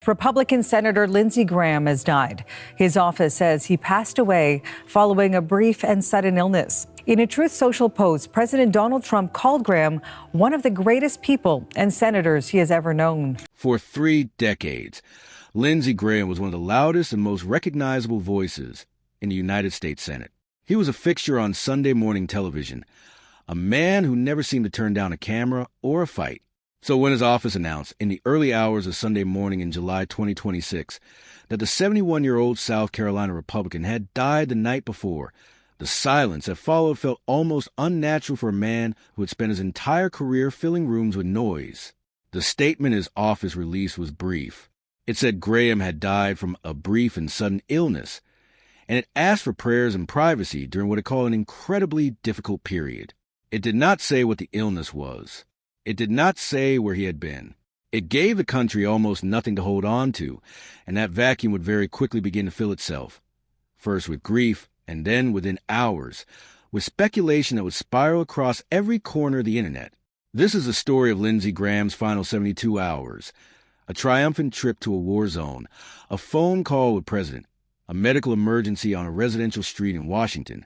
Republican Senator Lindsey Graham has died. His office says he passed away following a brief and sudden illness. In a Truth Social post, President Donald Trump called Graham one of the greatest people and senators he has ever known. For 3 decades, Lindsey Graham was one of the loudest and most recognizable voices in the United States Senate. He was a fixture on Sunday morning television, a man who never seemed to turn down a camera or a fight. So when his office announced in the early hours of Sunday morning in July 2026 that the 71-year-old South Carolina Republican had died the night before, the silence that followed felt almost unnatural for a man who had spent his entire career filling rooms with noise. The statement his office released was brief. It said Graham had died from a brief and sudden illness, and it asked for prayers and privacy during what it called an incredibly difficult period. It did not say what the illness was. It did not say where he had been. It gave the country almost nothing to hold on to, and that vacuum would very quickly begin to fill itself, first with grief, and then within hours, with speculation that would spiral across every corner of the internet. This is the story of Lindsey Graham's final 72 hours, a triumphant trip to a war zone, a phone call with President, a medical emergency on a residential street in Washington,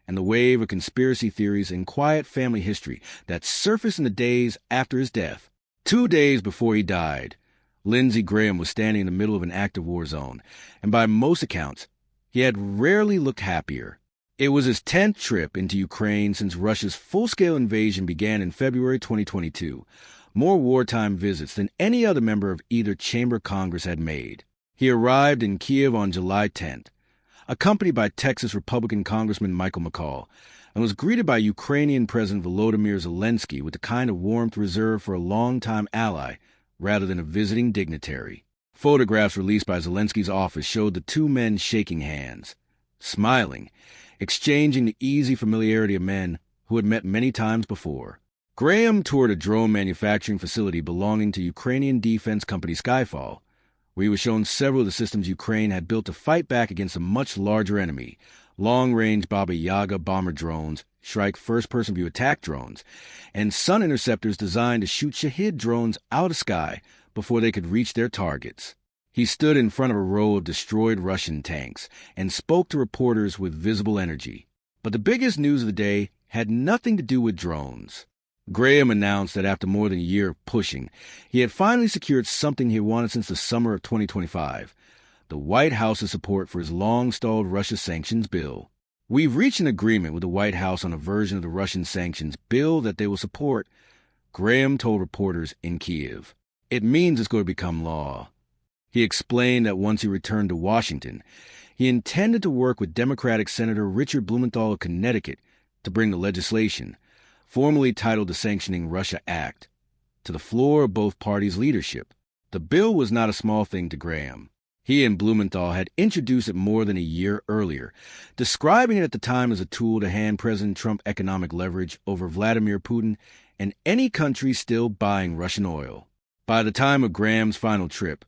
and the wave of conspiracy theories and quiet family history that surfaced in the days after his death. 2 days before he died, Lindsey Graham was standing in the middle of an active war zone, and by most accounts, he had rarely looked happier. It was his 10th trip into Ukraine since Russia's full-scale invasion began in February 2022, more wartime visits than any other member of either chamber of Congress had made. He arrived in Kiev on July 10th, accompanied by Texas Republican Congressman Michael McCall, and was greeted by Ukrainian President Volodymyr Zelensky with the kind of warmth reserved for a longtime ally rather than a visiting dignitary. Photographs released by Zelensky's office showed the two men shaking hands, smiling, exchanging the easy familiarity of men who had met many times before. Graham toured a drone manufacturing facility belonging to Ukrainian defense company Skyfall, where he was shown several of the systems Ukraine had built to fight back against a much larger enemy: long-range Baba Yaga bomber drones, Shrike first-person view attack drones, and Sun interceptors designed to shoot Shahid drones out of sky before they could reach their targets. He stood in front of a row of destroyed Russian tanks and spoke to reporters with visible energy. But the biggest news of the day had nothing to do with drones. Graham announced that after more than a year of pushing, he had finally secured something he had wanted since the summer of 2025, the White House's support for his long-stalled Russia sanctions bill. "We've reached an agreement with the White House on a version of the Russian sanctions bill that they will support," Graham told reporters in Kiev. "It means it's going to become law." He explained that once he returned to Washington, he intended to work with Democratic Senator Richard Blumenthal of Connecticut to bring the legislation, formally titled the Sanctioning Russia Act, to the floor of both parties' leadership. The bill was not a small thing to Graham. He and Blumenthal had introduced it more than a year earlier, describing it at the time as a tool to hand President Trump economic leverage over Vladimir Putin and any country still buying Russian oil. By the time of Graham's final trip,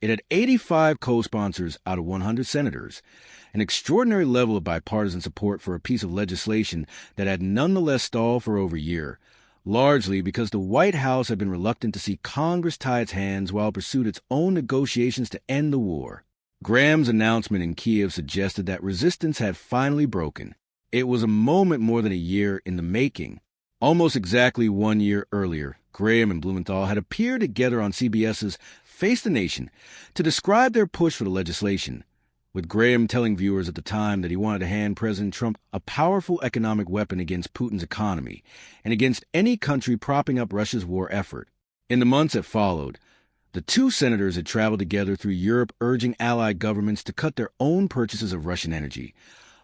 it had 85 co-sponsors out of 100 senators, an extraordinary level of bipartisan support for a piece of legislation that had nonetheless stalled for over a year, largely because the White House had been reluctant to see Congress tie its hands while it pursued its own negotiations to end the war. Graham's announcement in Kiev suggested that resistance had finally broken. It was a moment more than a year in the making. Almost exactly 1 year earlier, Graham and Blumenthal had appeared together on CBS's Face the Nation to describe their push for the legislation, with Graham telling viewers at the time that he wanted to hand President Trump a powerful economic weapon against Putin's economy and against any country propping up Russia's war effort. In the months that followed, the two senators had traveled together through Europe urging allied governments to cut their own purchases of Russian energy,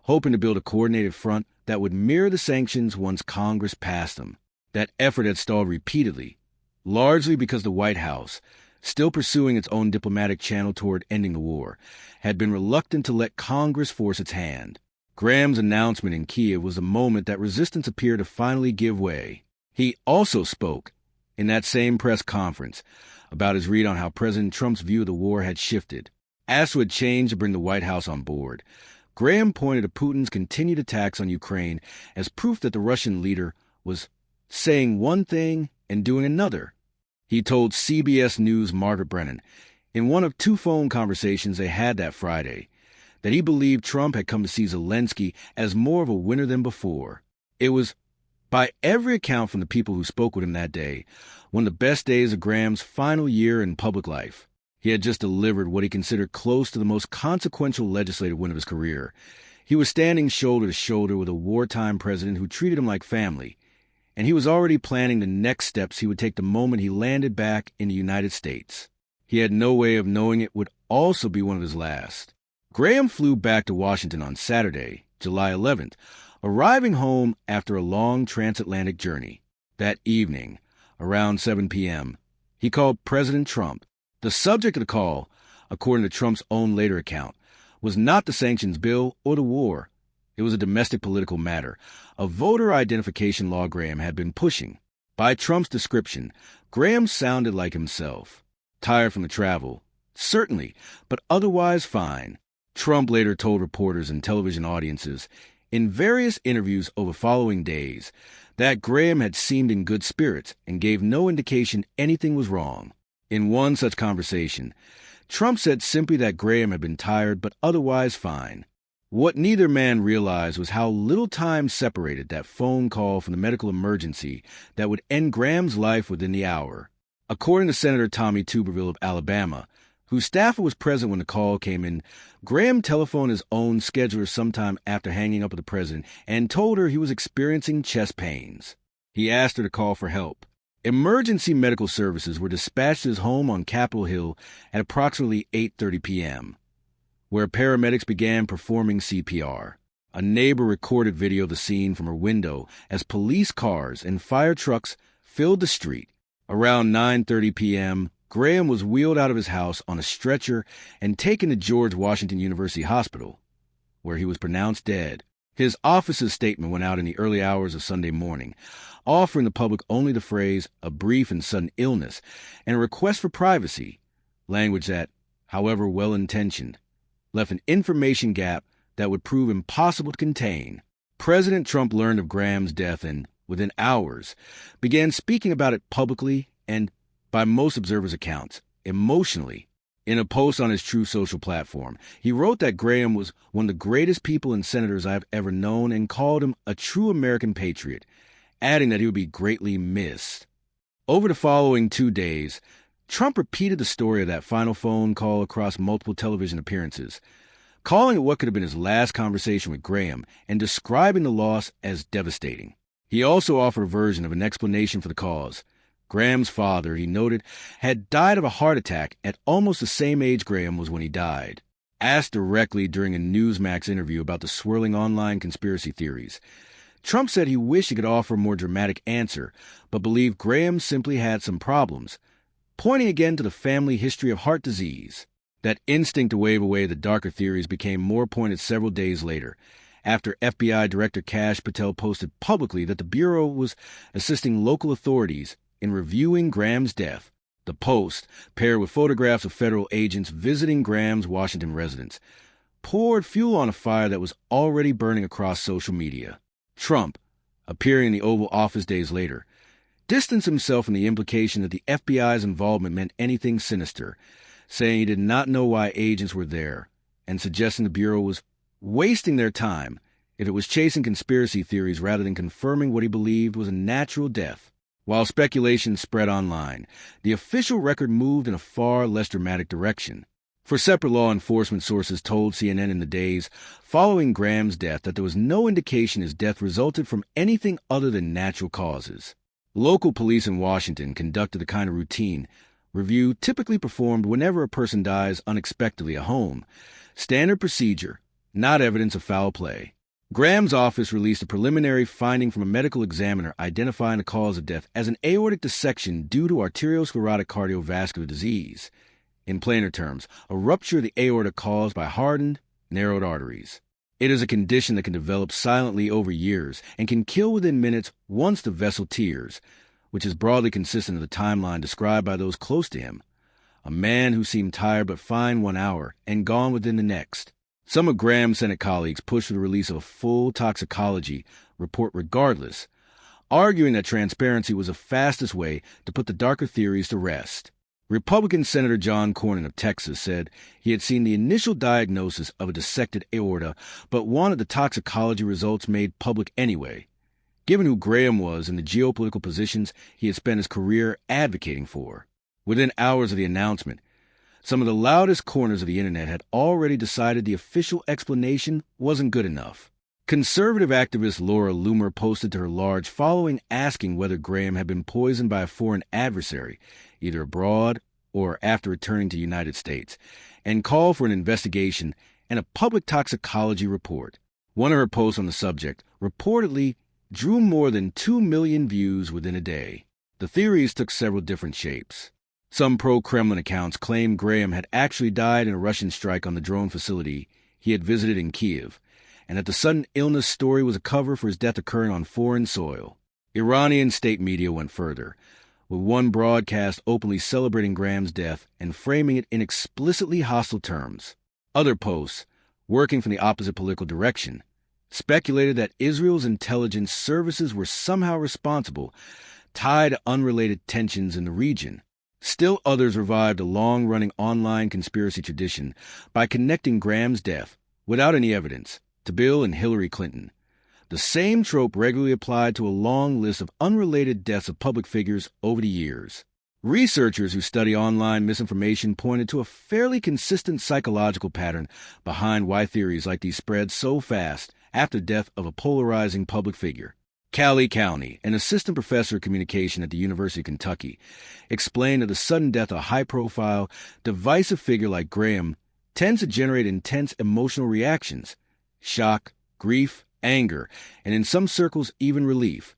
hoping to build a coordinated front that would mirror the sanctions once Congress passed them. That effort had stalled repeatedly, largely because the White House, still pursuing its own diplomatic channel toward ending the war, had been reluctant to let Congress force its hand. Graham's announcement in Kiev was the moment that resistance appeared to finally give way. He also spoke, in that same press conference, about his read on how President Trump's view of the war had shifted. Asked what had changed to bring the White House on board, Graham pointed to Putin's continued attacks on Ukraine as proof that the Russian leader was saying one thing and doing another. He told CBS News' Margaret Brennan, in one of two phone conversations they had that Friday, that he believed Trump had come to see Zelensky as more of a winner than before. It was, by every account from the people who spoke with him that day, one of the best days of Graham's final year in public life. He had just delivered what he considered close to the most consequential legislative win of his career. He was standing shoulder to shoulder with a wartime president who treated him like family, and he was already planning the next steps he would take the moment he landed back in the United States. He had no way of knowing it would also be one of his last. Graham flew back to Washington on Saturday, July 11th, arriving home after a long transatlantic journey. That evening, around 7 p.m., he called President Trump. The subject of the call, according to Trump's own later account, was not the sanctions bill or the war. It was a domestic political matter, a voter identification law Graham had been pushing. By Trump's description, Graham sounded like himself. Tired from the travel, certainly, but otherwise fine. Trump later told reporters and television audiences in various interviews over following days that Graham had seemed in good spirits and gave no indication anything was wrong. In one such conversation, Trump said simply that Graham had been tired but otherwise fine. What neither man realized was how little time separated that phone call from the medical emergency that would end Graham's life within the hour. According to Senator Tommy Tuberville of Alabama, whose staffer was present when the call came in, Graham telephoned his own scheduler sometime after hanging up with the president and told her he was experiencing chest pains. He asked her to call for help. Emergency medical services were dispatched to his home on Capitol Hill at approximately 8:30 p.m., where paramedics began performing CPR. A neighbor recorded video of the scene from her window as police cars and fire trucks filled the street. Around 9:30 p.m., Graham was wheeled out of his house on a stretcher and taken to George Washington University Hospital, where he was pronounced dead. His office's statement went out in the early hours of Sunday morning, offering the public only the phrase, "a brief and sudden illness," and a request for privacy, language that, however well-intentioned, left an information gap that would prove impossible to contain. President Trump learned of Graham's death and, within hours, began speaking about it publicly and, by most observers' accounts, emotionally. In a post on his Truth Social platform, he wrote that Graham was one of the greatest people and senators I have ever known and called him a true American patriot, adding that he would be greatly missed. Over the following 2 days, Trump repeated the story of that final phone call across multiple television appearances, calling it what could have been his last conversation with Graham and describing the loss as devastating. He also offered a version of an explanation for the cause. Graham's father, he noted, had died of a heart attack at almost the same age Graham was when he died. Asked directly during a Newsmax interview about the swirling online conspiracy theories, Trump said he wished he could offer a more dramatic answer, but believed Graham simply had some problems, pointing again to the family history of heart disease. That instinct to wave away the darker theories became more pointed several days later, after FBI Director Kash Patel posted publicly that the Bureau was assisting local authorities in reviewing Graham's death. The post, paired with photographs of federal agents visiting Graham's Washington residence, poured fuel on a fire that was already burning across social media. Trump, appearing in the Oval Office days later, distanced himself from the implication that the FBI's involvement meant anything sinister, saying he did not know why agents were there, and suggesting the Bureau was wasting their time if it was chasing conspiracy theories rather than confirming what he believed was a natural death. While speculation spread online, the official record moved in a far less dramatic direction. For separate law enforcement sources told CNN in the days following Graham's death that there was no indication his death resulted from anything other than natural causes. Local police in Washington conducted the kind of routine review typically performed whenever a person dies unexpectedly at home. Standard procedure, not evidence of foul play. Graham's office released a preliminary finding from a medical examiner identifying the cause of death as an aortic dissection due to arteriosclerotic cardiovascular disease. In plainer terms, a rupture of the aorta caused by hardened, narrowed arteries. It is a condition that can develop silently over years and can kill within minutes once the vessel tears, which is broadly consistent with the timeline described by those close to him. A man who seemed tired but fine 1 hour and gone within the next. Some of Graham's Senate colleagues pushed for the release of a full toxicology report regardless, arguing that transparency was the fastest way to put the darker theories to rest. Republican Senator John Cornyn of Texas said he had seen the initial diagnosis of a dissected aorta, but wanted the toxicology results made public anyway, given who Graham was and the geopolitical positions he had spent his career advocating for. Within hours of the announcement, some of the loudest corners of the internet had already decided the official explanation wasn't good enough. Conservative activist Laura Loomer posted to her large following asking whether Graham had been poisoned by a foreign adversary, either abroad or after returning to the United States, and called for an investigation and a public toxicology report. One of her posts on the subject reportedly drew more than 2 million views within a day. The theories took several different shapes. Some pro-Kremlin accounts claimed Graham had actually died in a Russian strike on the drone facility he had visited in Kiev, and that the sudden illness story was a cover for his death occurring on foreign soil. Iranian state media went further, with one broadcast openly celebrating Graham's death and framing it in explicitly hostile terms. Other posts, working from the opposite political direction, speculated that Israel's intelligence services were somehow responsible, tied to unrelated tensions in the region. Still others revived a long-running online conspiracy tradition by connecting Graham's death, without any evidence, to Bill and Hillary Clinton. The same trope regularly applied to a long list of unrelated deaths of public figures over the years. Researchers who study online misinformation pointed to a fairly consistent psychological pattern behind why theories like these spread so fast after the death of a polarizing public figure. Callie County, an assistant professor of communication at the University of Kentucky, explained that the sudden death of a high-profile, divisive figure like Graham tends to generate intense emotional reactions: shock, grief, anger, and in some circles even relief,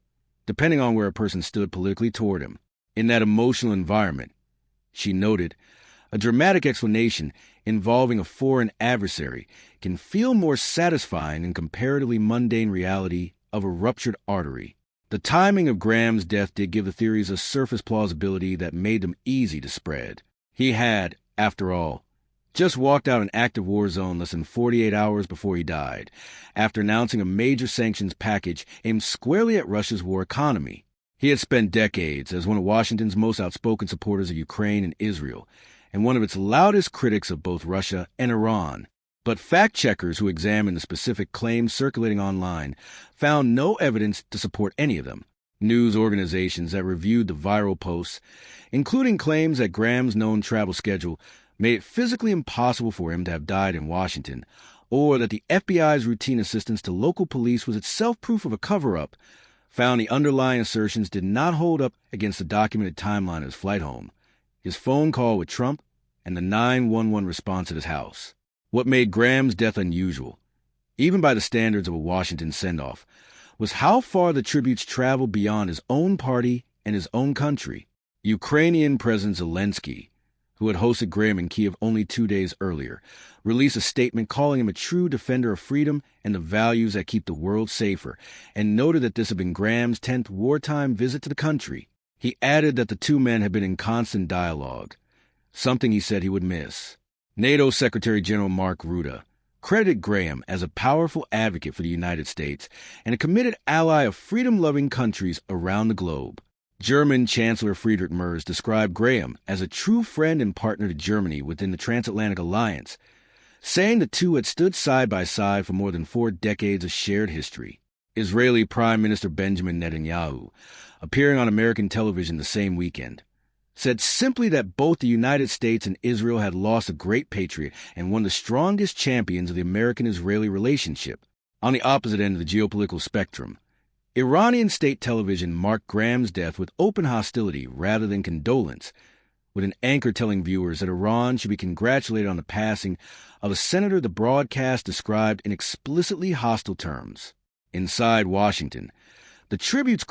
depending on where a person stood politically toward him. In that emotional environment, she noted, a dramatic explanation involving a foreign adversary can feel more satisfying than comparatively mundane reality of a ruptured artery. The timing of Graham's death did give the theories a surface plausibility that made them easy to spread. He had, after all, just walked out an active war zone less than 48 hours before he died, after announcing a major sanctions package aimed squarely at Russia's war economy. He had spent decades as one of Washington's most outspoken supporters of Ukraine and Israel, and one of its loudest critics of both Russia and Iran. But fact-checkers who examined the specific claims circulating online found no evidence to support any of them. News organizations that reviewed the viral posts, including claims that Graham's known travel schedule made it physically impossible for him to have died in Washington, or that the FBI's routine assistance to local police was itself proof of a cover-up, found the underlying assertions did not hold up against the documented timeline of his flight home, his phone call with Trump, and the 911 response at his house. What made Graham's death unusual, even by the standards of a Washington send-off, was how far the tributes traveled beyond his own party and his own country. Ukrainian President Zelensky, who had hosted Graham in Kiev only 2 days earlier, released a statement calling him a true defender of freedom and the values that keep the world safer, and noted that this had been Graham's 10th wartime visit to the country. He added that the two men had been in constant dialogue, something he said he would miss. NATO Secretary General Mark Rutte credited Graham as a powerful advocate for the United States and a committed ally of freedom-loving countries around the globe. German Chancellor Friedrich Merz described Graham as a true friend and partner to Germany within the transatlantic alliance, saying the two had stood side by side for more than 4 decades of shared history. Israeli Prime Minister Benjamin Netanyahu, appearing on American television the same weekend, said simply that both the United States and Israel had lost a great patriot and one of the strongest champions of the American-Israeli relationship. On the opposite end of the geopolitical spectrum, Iranian state television marked Graham's death with open hostility rather than condolence, with an anchor telling viewers that Iran should be congratulated on the passing of a senator the broadcast described in explicitly hostile terms. Inside Washington, the tributes